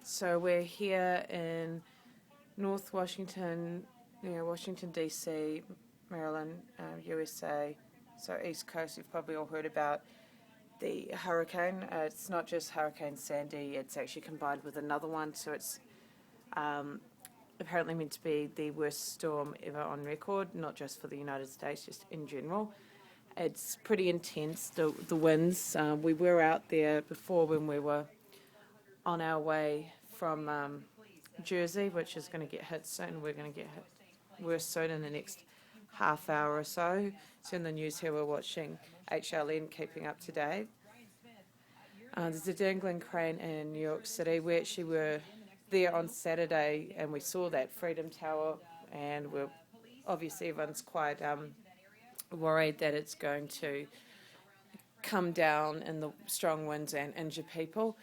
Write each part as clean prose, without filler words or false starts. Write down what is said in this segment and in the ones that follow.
So we're here in North Washington, Washington D.C., Maryland, USA. So East Coast, you've probably all heard about the hurricane. It's not just Hurricane Sandy; it's actually combined with another one. So it's um, apparently meant to be the worst storm ever on record, not just for the United States, just in general. It's pretty intense, the winds. We were out there before when we were on our way from Jersey, which is going to get hit soon. We're going to get hit worse soon in the next half hour or so. So in the news here, we're watching HLN keeping up to date. There's a dangling crane in New York City. We actually were there on Saturday and we saw that Freedom Tower, and we're obviously everyone's quite worried that it's going to come down in the strong winds and injure people.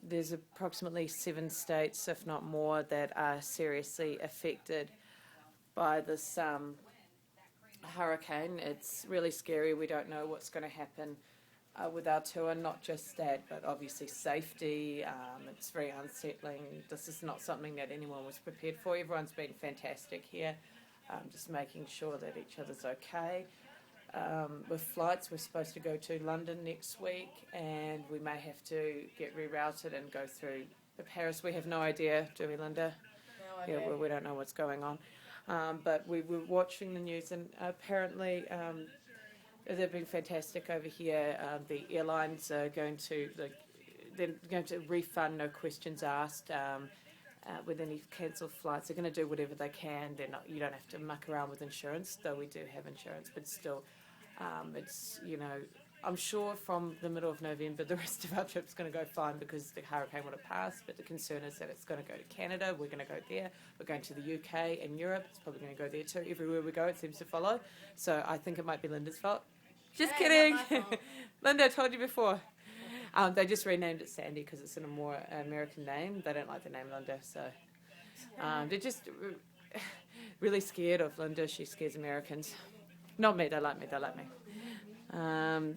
There's approximately 7 states, if not more, that are seriously affected by this hurricane. It's really scary. We don't know what's going to happen with our tour, not just that, but obviously safety. It's very unsettling. This is not something that anyone was prepared for. Everyone's been fantastic here, just making sure that each other's okay. With flights, we're supposed to go to London next week, and we may have to get rerouted and go through Paris. We have no idea, do we, Linda? No idea. Yeah, we don't know what's going on. But we were watching the news, and apparently they've been fantastic over here. The airlines are they're going to refund, no questions asked. With any cancelled flights, they're going to do whatever they can. You don't have to muck around with insurance, though we do have insurance, but still, I'm sure from the middle of November the rest of our trip's going to go fine because the hurricane would have passed, but the concern is that it's going to go to Canada, we're going to go there, we're going to the UK and Europe, it's probably going to go there too. Everywhere we go it seems to follow, so I think it might be Linda's fault. Just kidding. Linda, I told you before. They just renamed it Sandy because it's in a more American name. They don't like the name Linda, so they're just really scared of Linda. She scares Americans. Not me, they like me.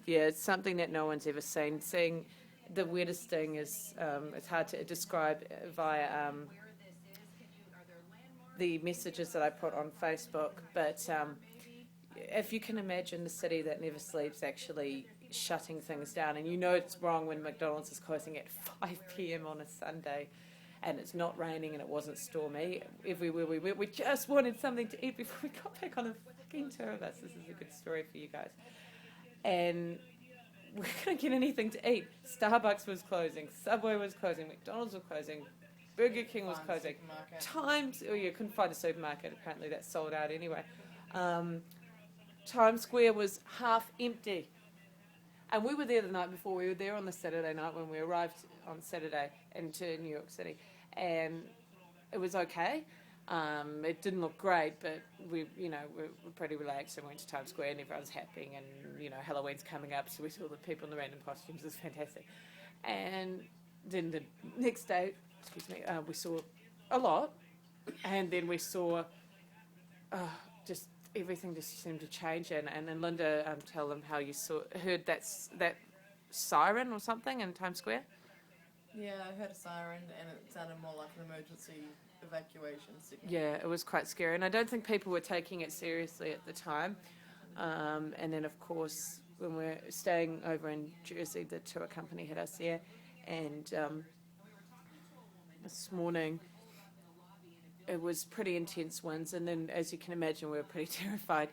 It's something that no one's ever seen. Seeing the weirdest thing is, it's hard to describe via the messages that I put on Facebook, but if you can imagine the city that never sleeps actually shutting things down, and it's wrong when McDonald's is closing at 5 p.m. on a Sunday and it's not raining and it wasn't stormy. Everywhere we went, we just wanted something to eat before we got back on a fucking tour bus. This is a good story for you guys. And we couldn't get anything to eat. Starbucks was closing, Subway was closing, McDonald's was closing, Burger King was closing. You couldn't find a supermarket, apparently that's sold out anyway. Times Square was half empty. And we were there the night before. We were there on the Saturday night when we arrived on Saturday into New York City. And it was okay. It didn't look great, but we're pretty relaxed and went to Times Square and everyone's happy. And, Halloween's coming up, so we saw the people in the random costumes. It was fantastic. And then the next day, we saw a lot. And then we saw just everything just seemed to change, and then Linda, tell them how you heard that siren or something in Times Square. Yeah, I heard a siren and it sounded more like an emergency evacuation signal. Yeah, it was quite scary, and I don't think people were taking it seriously at the time. And then, of course, when we're staying over in Jersey, the tour company had us there, and this morning it was pretty intense winds, and then, as you can imagine, we were pretty terrified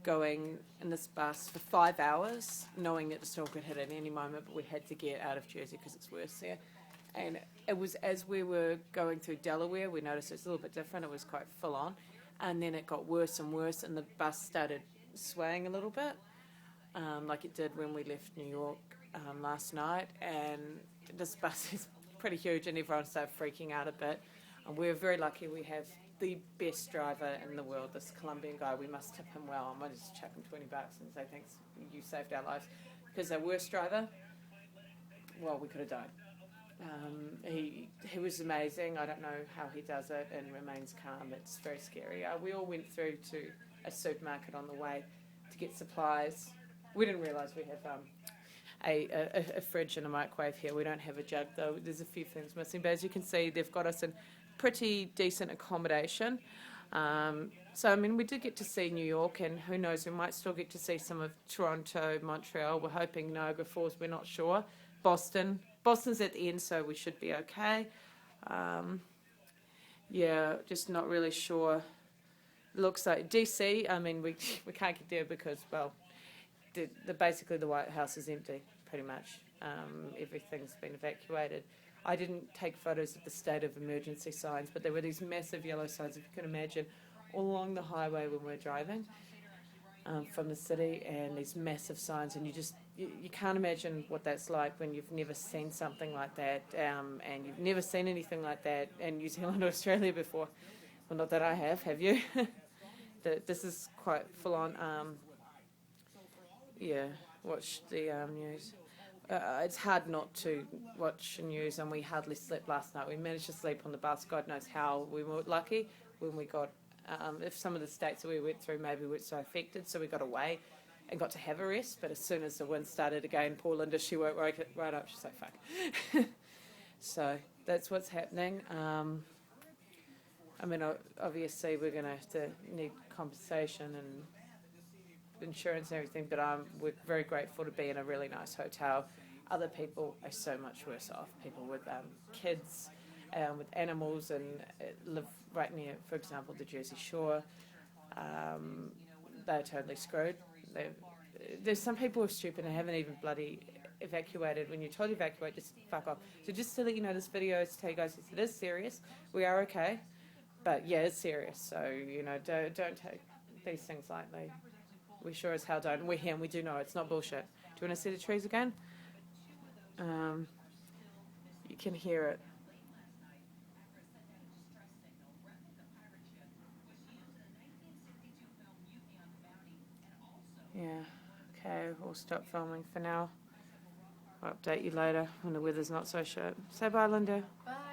going in this bus for 5 hours, knowing that the storm could hit at any moment, but we had to get out of Jersey because it's worse there. And it was as we were going through Delaware, we noticed it's a little bit different. It was quite full on, and then it got worse and worse, and the bus started swaying a little bit, like it did when we left New York last night. And this bus is pretty huge, and everyone started freaking out a bit. And we're very lucky we have the best driver in the world, this Colombian guy. We must tip him well. I might just chuck him $20 and say thanks, you saved our lives. Because our worst driver, well, we could have died. He was amazing. I don't know how he does it and remains calm. It's very scary. We all went through to a supermarket on the way to get supplies. We didn't realise we had a fridge and a microwave here. We don't have a jug though. There's a few things missing, but as you can see, they've got us in pretty decent accommodation. So I mean, we did get to see New York, and who knows, we might still get to see some of Toronto, Montreal. We're hoping Niagara Falls. We're not sure. Boston's at the end, so we should be okay. Yeah, just not really sure. Looks like DC. I mean, we can't get there because, well, basically the White House is empty, pretty much. Everything's been evacuated. I didn't take photos of the state of emergency signs, but there were these massive yellow signs, if you can imagine, all along the highway when we're driving from the city, and these massive signs, and you can't imagine what that's like when you've never seen something like that, and you've never seen anything like that in New Zealand or Australia before. Well, not that I have you? This is quite full on. Yeah, watch the news. It's hard not to watch the news, and we hardly slept last night. We managed to sleep on the bus. God knows how. We were lucky when we got, if some of the states that we went through maybe weren't so affected, so we got away and got to have a rest. But as soon as the wind started again, poor Linda, she woke right up. She's like, fuck. So that's what's happening. I mean, obviously we're going to have to need compensation and insurance and everything, but we're very grateful to be in a really nice hotel. Other people are so much worse off. People with kids, with animals, and live right near, for example, the Jersey Shore. They're totally screwed. There's some people who are stupid and haven't even bloody evacuated. When you're told to evacuate, just fuck off. So just to let you know, this video is to tell you guys it is serious. We are okay, but yeah, it's serious. So don't take these things lightly. We sure as hell don't. We're here and we do know it's not bullshit. Do you want to see the trees again? You can hear it. Yeah. Okay, we'll stop filming for now. I'll update you later when the weather's not so shit. Say bye, Linda. Bye.